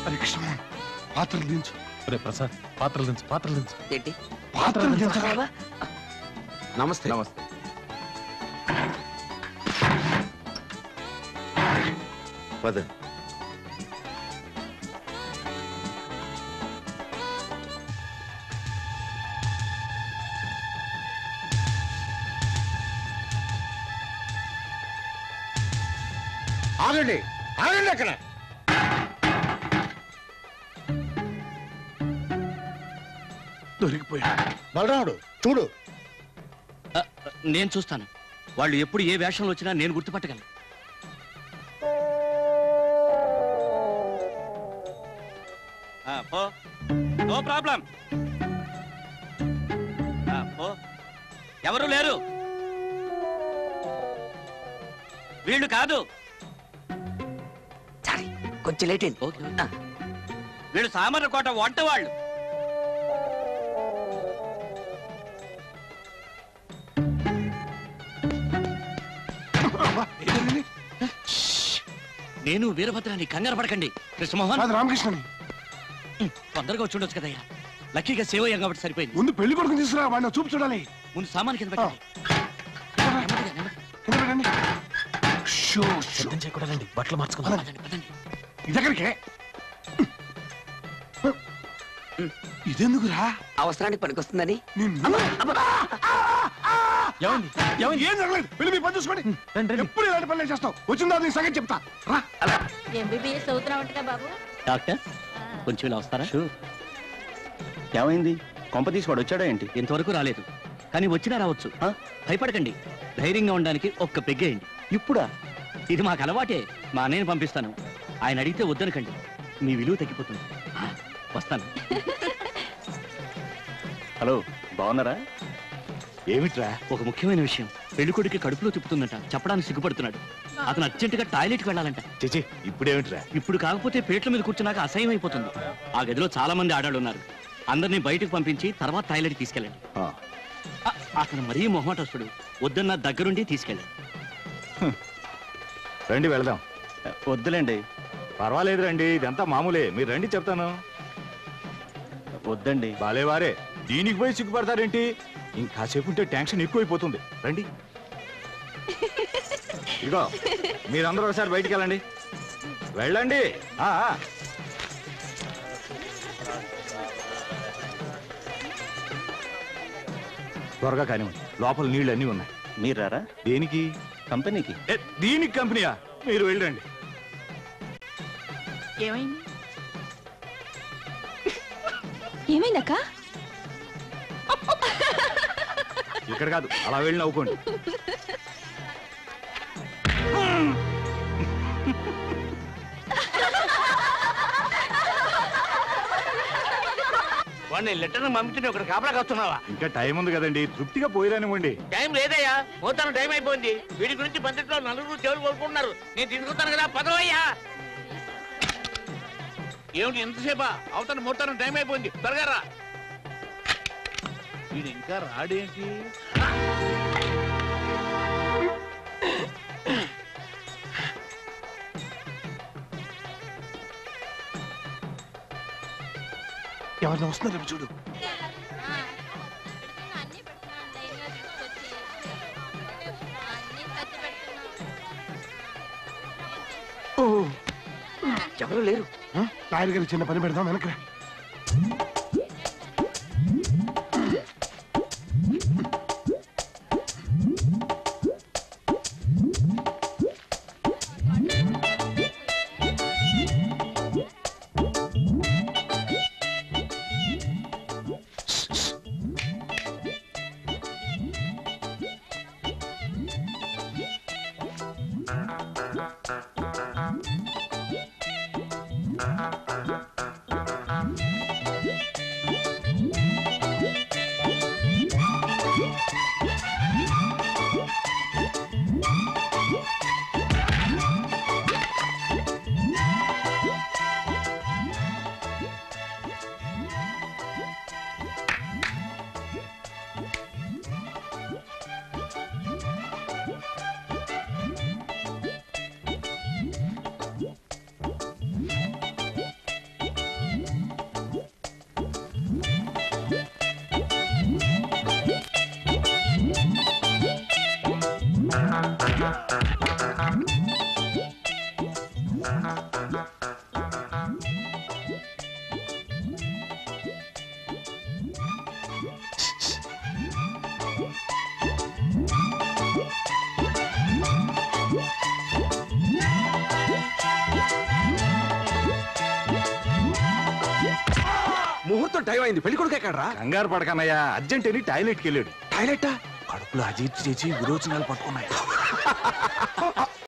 అరే కృష్ణ పాత్రలు దించు. అరే ప్రసాద్ పాత్రలు దించు, పాత్రలు దించు. ఏంటి పాత్రలు దించు. నమస్తే. నమస్తే. పద. ఆగండి ఆగండి అక్కడ. దొరికిపోయా. బలరాముడు చూడు. నేను చూస్తాను. వాళ్ళు ఎప్పుడు ఏ వేషంలో వచ్చినా నేను గుర్తుపట్టగలను. No problem. ఎవరు లేరు. వీళ్ళు కాదు. కొంచెం లేట్ అయింది. వీళ్ళు సామర్లకోట వంట వాళ్ళు. నేను వీరభద్రాన్ని, కంగారు పడకండి. కృష్ణమోహన్ రామకృష్ణని తొందరగా వచ్చి ఉండొచ్చు కదయ్యా. లక్కీగా సేవ్ అయ్యాం కాబట్టి సరిపోయింది. ముందు పెళ్లి కొడుకు తీసుకురా, వాడిని చూపు చూడాలి. ముందు సామాన్ కింద పెట్టండి. చేయకూడదండి, బట్టలు మార్చుకుందాం. ఇదెక్కడికే? ఇదెందుకురా? అవసరానికి పనికొస్తుందని. ఏం జరగలేదు. వెళ్ళి మీ పని చూసుకోండి. ఎప్పుడు ఇలాంటి పనులు చేస్తావు? వచ్చిందా నీ సంగతి చెప్తా. ఎంబీబీఎస్ చదువుతున్నావుంటగా బాబు. డాక్టర్ కొంచెం ఇలా వస్తారా? ఏమైంది? కొంప తీసుకోడు వచ్చాడా ఏంటి? ఇంతవరకు రాలేదు, కానీ వచ్చినా రావచ్చు. భయపడకండి, ధైర్యంగా ఉండడానికి ఒక్క పెగ్గేయండి. ఇప్పుడా? ఇది మాకు అలవాటే. మా అన్నయ్యని పంపిస్తాను. ఆయన అడిగితే వద్దనకండి, మీ విలువ తగ్గిపోతుంది. వస్తాను. హలో, బాగున్నారా? ఏమిట్రా? ఒక ముఖ్యమైన విషయం. పెళ్ళికొడికి కడుపులో తిప్పుతుందంట, చెప్పడానికి సిగ్గుపడుతున్నాడు. అతను అర్జెంటుగా టాయిలెట్కి వెళ్ళాలంట. చిచి, ఇప్పుడేమిట్రా? ఇప్పుడు కాకపోతే పేట్ల మీద కూర్చున్నాక అసహ్యం అయిపోతుంది. ఆ గదిలో చాలా మంది ఆడాళ్ళు ఉన్నారు. అందరినీ బయటకు పంపించి తర్వాత టాయిలెట్ తీసుకెళ్ళండి. అతను మరీ మొహమాటస్తుడు, వద్దన్న దగ్గరుండి తీసుకెళ్ళండి. రండి వెళదాం. వద్దులేండి. పర్వాలేదు రండి, ఇదంతా మామూలే. మీరు రండి చెప్తాను. వద్దండి. బాలేవారే, దీనికి పోయి సిగ్గుపడతారేంటి? ఇంకాసేపు ఉంటే టెన్షన్ ఎక్కువైపోతుంది. రండి. ఇదిగో మీరందరూ ఒకసారి బయటికి వెళ్ళండి. వెళ్ళండి. త్వరగా కానివ్వండి, లోపల నీళ్ళు అన్నీ ఉన్నాయి. మీరారా? దేనికి? కంపెనీకి. దీనికి కంపెనీయా? మీరు వెళ్ళండి. ఏమైంది? ఏమైందక్క? ఇక్కడ కాదు, అలా వెళ్ళి నవ్వుకోండి. వాడిని లెటర్ పంపించి ఒకటి కాపలా కాస్తున్నావా? ఇంకా టైం ఉంది కదండి, తృప్తిగా పోయిరానివ్వండి. టైం లేదయ్యా, పోతాను. టైం అయిపోయింది. వీడి గురించి పందిట్లో నలుగురు చెవులు కోరుకుంటున్నారు. నేను తీసుకొస్తాను కదా, పదవయ్యా. ఏమిటి ఎంతసేపా? అవుతాను మోతాను, టైం అయిపోయింది. త్వరగా రా. వీడు ఇంకా రాడేంటి? ఎవరిని వస్తున్నారు చూడు. ఎవరు లేరు. లాయర్ గారికి చిన్న పని పెడదాం, వెనకరా. ముహూర్తం టైం అయింది, పెళ్లి కొడుకు ఎక్కడరా? కంగారు పడకన్నయ్యా, అర్జెంట్ అని టాయిలెట్కి వెళ్ళాడు. టాయిలెట్ కడుపులో అజీర్తి చేసి విరోచనాలు పట్టుకున్నాయి.